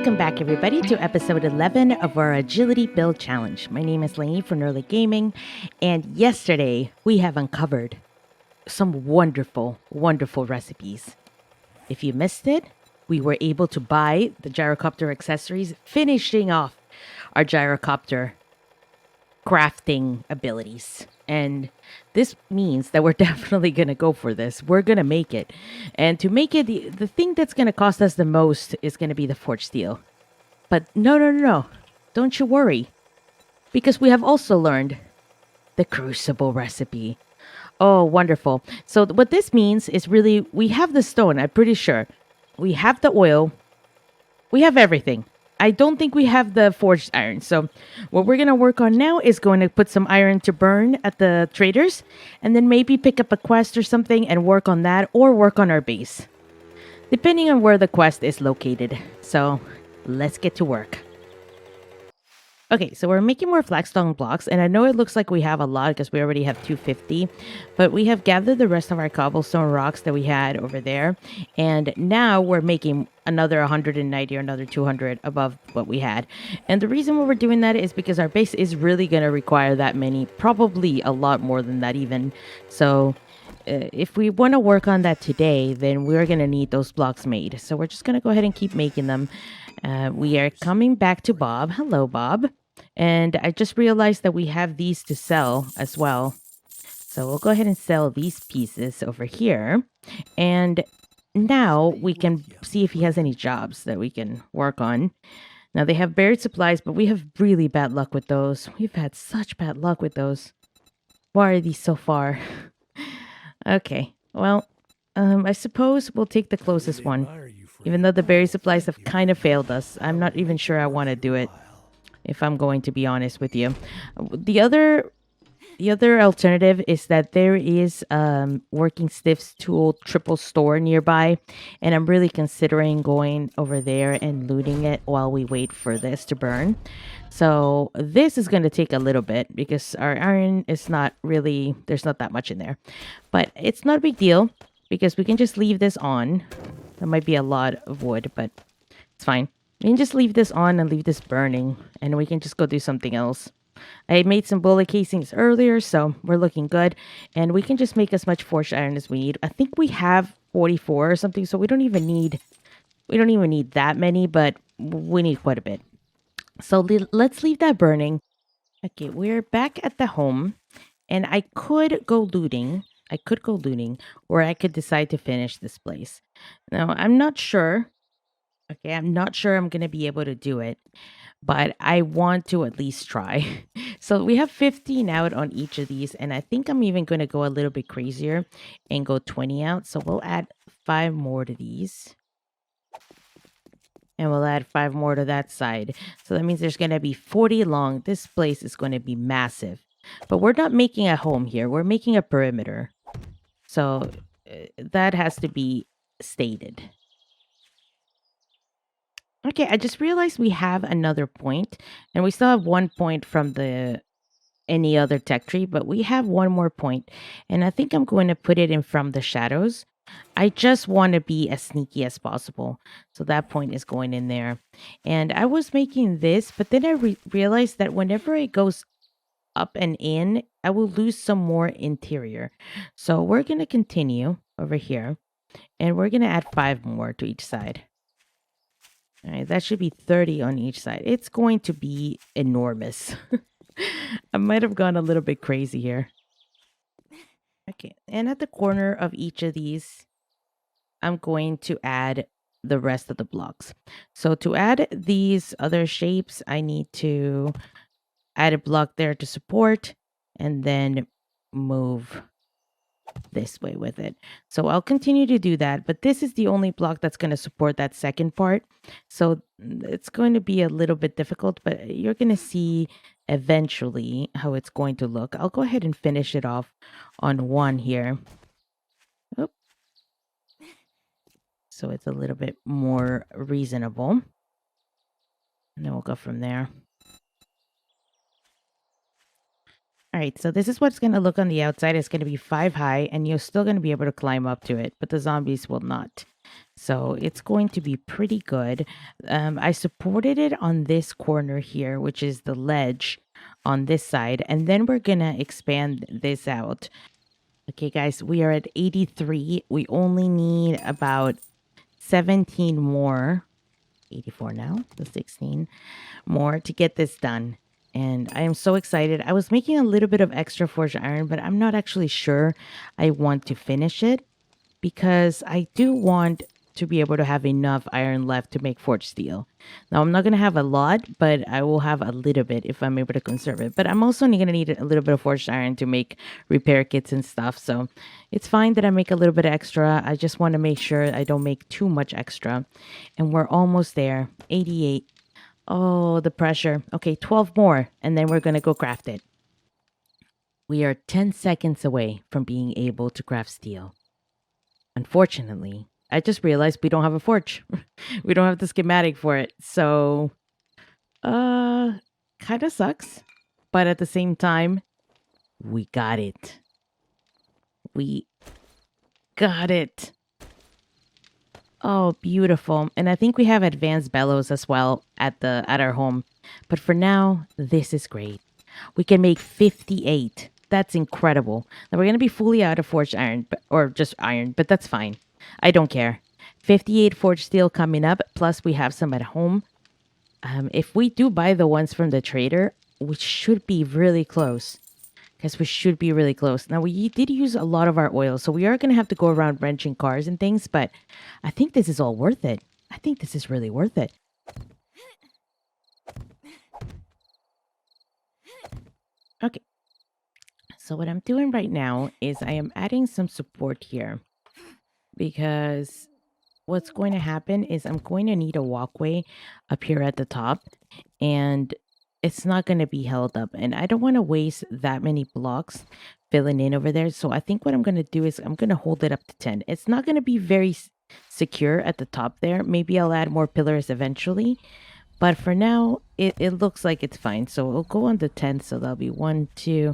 Welcome back, everybody, to episode 11 of our Agility Build Challenge. My name is Lainey from Earle Gaming, and yesterday we have uncovered some wonderful, wonderful recipes. If you missed it, we were able to buy the gyrocopter accessories, finishing off our gyrocopter crafting abilities. And this means that we're definitely going to go for this. We're going to make it. And to make it, the thing that's going to cost us the most is going to be the forged steel. But no. Don't you worry. Because we have also learned the Crucible recipe. Oh, wonderful. So what this means is really, we have the stone, I'm pretty sure. We have the oil. We have everything. I don't think we have the forged iron. So what we're going to work on now is going to put some iron to burn at the traders. And then maybe pick up a quest or something and work on that, or work on our base, depending on where the quest is located. So let's get to work. Okay, so we're making more flagstone blocks, and I know it looks like we have a lot because we already have 250, but we have gathered the rest of our cobblestone rocks that we had over there, and now we're making another 190 or another 200 above what we had. And the reason why we're doing that is because our base is really going to require that many, probably a lot more than that even. So if we want to work on that today, then we're going to need those blocks made. So we're just going to go ahead and keep making them. We are coming back to Bob. Hello, Bob. And I just realized that we have these to sell as well. So we'll go ahead and sell these pieces over here. And now we can see if he has any jobs that we can work on. Now they have buried supplies, but we have really bad luck with those. We've had such bad luck with those. Why are these so far? Okay, well, I suppose we'll take the closest one. Even though the berry supplies have kind of failed us, I'm not even sure I want to do it, if I'm going to be honest with you. The other alternative is that there is Working Stiff's tool triple store nearby, and I'm really considering going over there and looting it while we wait for this to burn. So this is going to take a little bit because our iron is not really, there's not that much in there. But it's not a big deal because we can just leave this on. That might be a lot of wood, but it's fine. We can just leave this on and leave this burning, and we can just go do something else. I made some bullet casings earlier, so we're looking good. And we can just make as much forged iron as we need. I think we have 44 or something, so we don't even need that many, but we need quite a bit. So let's leave that burning. Okay, we're back at the home, and I could go looting. Or I could decide to finish this place. Now, I'm not sure. Okay, I'm not sure I'm going to be able to do it, but I want to at least try. So we have 15 out on each of these, and I think I'm even going to go a little bit crazier and go 20 out. So we'll add 5 more to these. And we'll add 5 more to that side. So that means there's going to be 40 long. This place is going to be massive. But we're not making a home here. We're making a perimeter. So that has to be stated. Okay, I just realized we have another point, and we still have 1 point from any other tech tree, but we have 1 more point, and I think I'm going to put it in from the shadows. I just want to be as sneaky as possible, so that point is going in there. And I was making this, but then I realized that whenever it goes up and in, I will lose some more interior. So we're going to continue over here, and we're going to add 5 more to each side. All right, that should be 30 on each side. It's going to be enormous. I might have gone a little bit crazy here. Okay, and at the corner of each of these, I'm going to add the rest of the blocks. So to add these other shapes, I need to add a block there to support, and then move this way with it. So I'll continue to do that, but this is the only block that's going to support that second part. So it's going to be a little bit difficult, but you're going to see eventually how it's going to look. I'll go ahead and finish it off on 1 here. Oop. So it's a little bit more reasonable. And then we'll go from there. All right, so this is what's going to look on the outside. It's going to be 5 high, and you're still going to be able to climb up to it, but the zombies will not. So it's going to be pretty good. I supported it on this corner here, which is the ledge on this side, and then we're going to expand this out. Okay, guys, we are at 83. We only need about 17 more. 84 now, the 16 more to get this done. And I am so excited. I was making a little bit of extra forged iron, but I'm not actually sure I want to finish it because I do want to be able to have enough iron left to make forged steel. Now, I'm not going to have a lot, but I will have a little bit if I'm able to conserve it. But I'm also going to need a little bit of forged iron to make repair kits and stuff. So it's fine that I make a little bit extra. I just want to make sure I don't make too much extra. And we're almost there. 88. Oh, the pressure. Okay, 12 more, and then we're going to go craft it. We are 10 seconds away from being able to craft steel. Unfortunately, I just realized we don't have a forge. We don't have the schematic for it. So, kind of sucks. But at the same time, we got it. We got it. Oh, beautiful. And I think we have advanced bellows as well at our home. But for now, this is great. We can make 58. That's incredible. Now we're going to be fully out of forged iron, or just iron, but that's fine. I don't care. 58 forged steel coming up, plus we have some at home. If we do buy the ones from the trader, we should be really close. Because we should be really close. Now, we did use a lot of our oil, so we are going to have to go around wrenching cars and things, but I think this is all worth it. I think this is really worth it. Okay. So what I'm doing right now is I am adding some support here. Because what's going to happen is I'm going to need a walkway up here at the top. And it's not going to be held up. And I don't want to waste that many blocks filling in over there. So I think what I'm going to do is I'm going to hold it up to 10. It's not going to be very secure at the top there. Maybe I'll add more pillars eventually. But for now, it looks like it's fine. So we'll go on the 10. So that'll be 1, 2,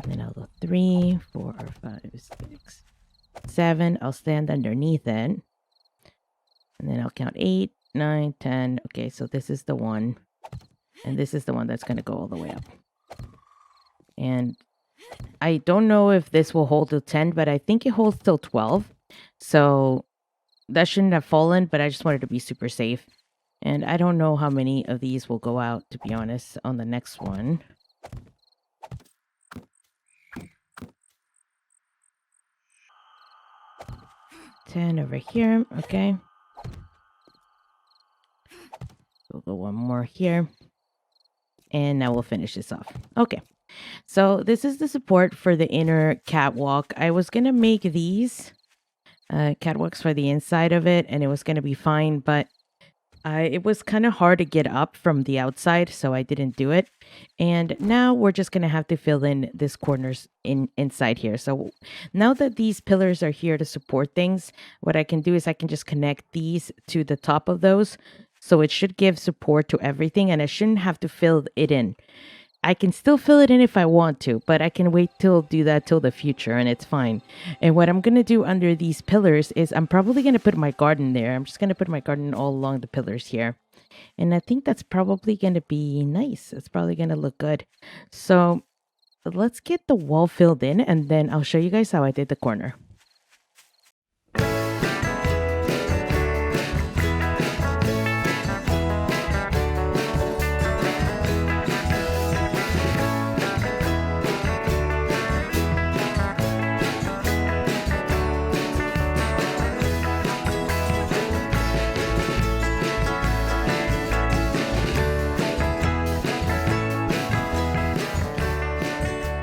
and then I'll go 3, 4, 5, 6, 7. I'll stand underneath it. And then I'll count 8, 9, 10. Okay, so this is the one. And this is the one that's going to go all the way up. And I don't know if this will hold till 10, but I think it holds till 12. So that shouldn't have fallen, but I just wanted to be super safe. And I don't know how many of these will go out, to be honest, on the next one. $10 over here. Okay. We'll go one more here. And now we'll finish this off. Okay. So this is the support for the inner catwalk. I was going to make these catwalks for the inside of it, and it was going to be fine, but it was kind of hard to get up from the outside, so I didn't do it. And now we're just going to have to fill in this corners inside here. So now that these pillars are here to support things, what I can do is I can just connect these to the top of those. So it should give support to everything, and I shouldn't have to fill it in. I can still fill it in if I want to, but I can wait till do that till the future, and it's fine. And what I'm going to do under these pillars is I'm probably going to put my garden there. I'm just going to put my garden all along the pillars here. And I think that's probably going to be nice. It's probably going to look good. So let's get the wall filled in, and then I'll show you guys how I did the corner.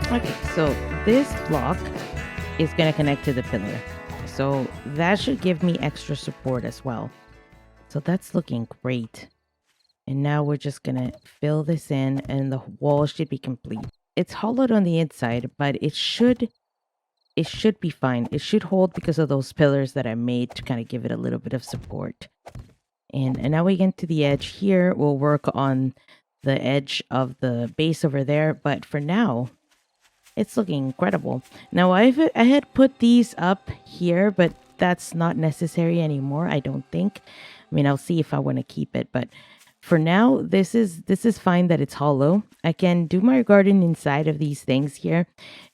Okay, so this block is going to connect to the pillar. So that should give me extra support as well. So that's looking great. And now we're just going to fill this in, and the wall should be complete. It's hollowed on the inside, but it should be fine. It should hold because of those pillars that I made to kind of give it a little bit of support. And now we get to the edge here. We'll work on the edge of the base over there. But for now, It's looking incredible. Now I had put these up here, but that's not necessary anymore, I don't think. I mean, I'll see if I want to keep it, but for now, this is fine that it's hollow. I can do my garden inside of these things here,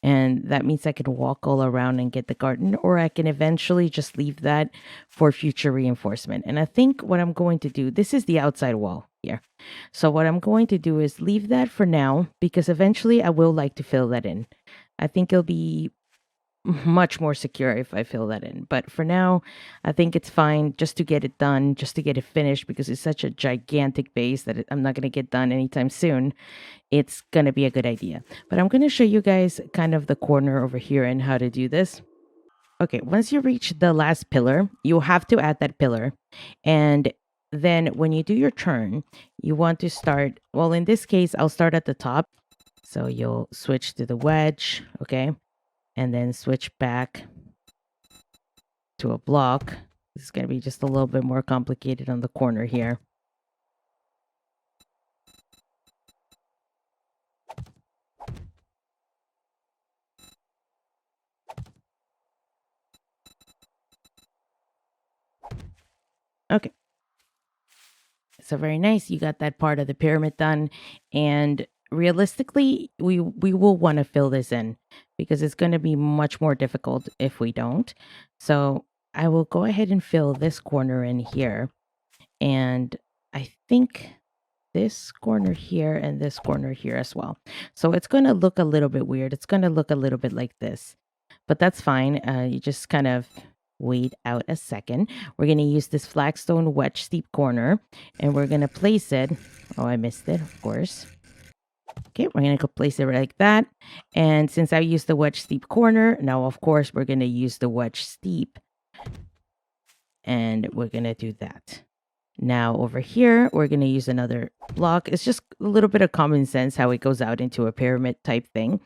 and that means I can walk all around and get the garden, or I can eventually just leave that for future reinforcement. And I think what I'm going to do, this is the outside wall here. So what I'm going to do is leave that for now because eventually I will like to fill that in. I think it'll be much more secure if I fill that in. But for now, I think it's fine just to get it done, just to get it finished because it's such a gigantic base that I'm not going to get done anytime soon. It's going to be a good idea. But I'm going to show you guys kind of the corner over here and how to do this. Okay, once you reach the last pillar, you have to add that pillar. And then when you do your turn, you want to start, well, in this case, I'll start at the top. So you'll switch to the wedge, okay? And then switch back to a block. This is going to be just a little bit more complicated on the corner here. Okay. So very nice. You got that part of the pyramid done. And realistically, we will want to fill this in because it's going to be much more difficult if we don't. So I will go ahead and fill this corner in here. And I think this corner here and this corner here as well. So it's going to look a little bit weird. It's going to look a little bit like this, but that's fine. You just kind of wait out a second. We're going to use this flagstone wedge steep corner and we're going to place it. Oh, I missed it, of course. Okay, we're going to place it like that. And since I used the wedge steep corner, now, of course, we're going to use the wedge steep. And we're going to do that. Now, over here, we're going to use another block. It's just a little bit of common sense how it goes out into a pyramid type thing.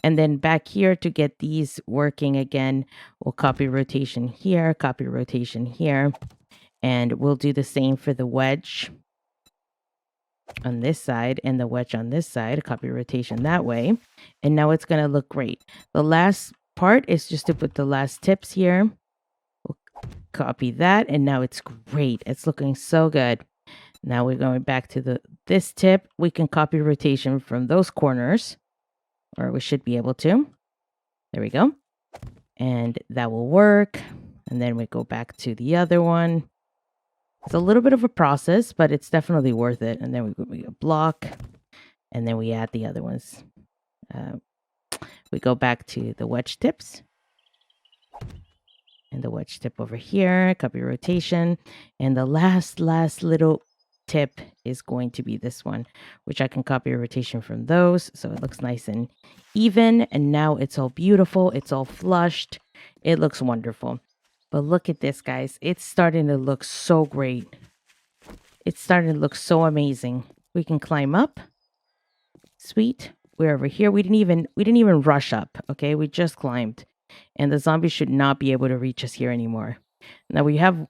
And then back here to get these working again, we'll copy rotation here, copy rotation here. And we'll do the same for the wedge on this side and the wedge on this side, copy rotation that way. And now it's going to look great. The last part is just to put the last tips here. We'll copy that, and now it's great. It's looking so good. Now we're going back to this tip. We can copy rotation from those corners, or we should be able to. There we go. And that will work. And then we go back to the other one. It's a little bit of a process, but it's definitely worth it. And then we block, and then we add the other ones. We go back to the wedge tips. And the wedge tip over here, copy rotation. And the last little tip is going to be this one, which I can copy rotation from those. So it looks nice and even. And now it's all beautiful. It's all flushed. It looks wonderful. But look at this, guys. It's starting to look so great. It's starting to look so amazing. We can climb up. Sweet. We're over here. We didn't even rush up. Okay, we just climbed. And the zombies should not be able to reach us here anymore. Now we have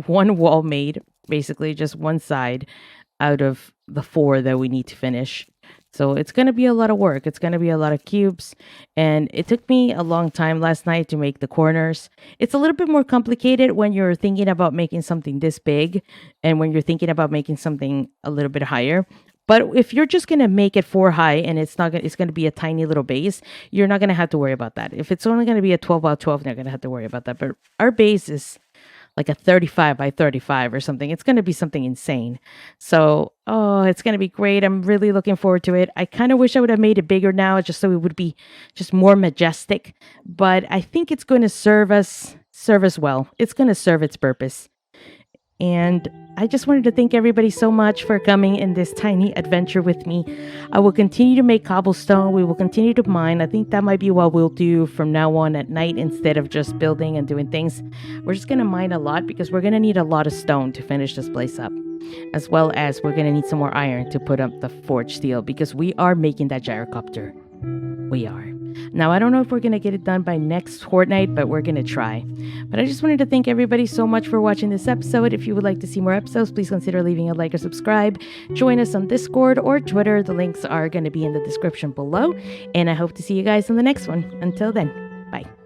one wall made, basically just one side out of the 4 that we need to finish. So it's going to be a lot of work. It's going to be a lot of cubes. And it took me a long time last night to make the corners. It's a little bit more complicated when you're thinking about making something this big and when you're thinking about making something a little bit higher. But if you're just going to make it 4 high and it's going to be a tiny little base, you're not going to have to worry about that. If it's only going to be a 12 by 12, you're not going to have to worry about that. But our base is like a 35 by 35 or something. It's going to be something insane. So, it's going to be great. I'm really looking forward to it. I kind of wish I would have made it bigger now just so it would be just more majestic. But I think it's going to serve us well. It's going to serve its purpose. And I just wanted to thank everybody so much for coming in this tiny adventure with me. I will continue to make cobblestone. We will continue to mine. I think that might be what we'll do from now on at night instead of just building and doing things. We're just going to mine a lot because we're going to need a lot of stone to finish this place up. As well as we're going to need some more iron to put up the forged steel because we are making that gyrocopter. We are. Now, I don't know if we're going to get it done by next fortnight, but we're going to try. But I just wanted to thank everybody so much for watching this episode. If you would like to see more episodes, please consider leaving a like or subscribe. Join us on Discord or Twitter. The links are going to be in the description below. And I hope to see you guys on the next one. Until then, bye.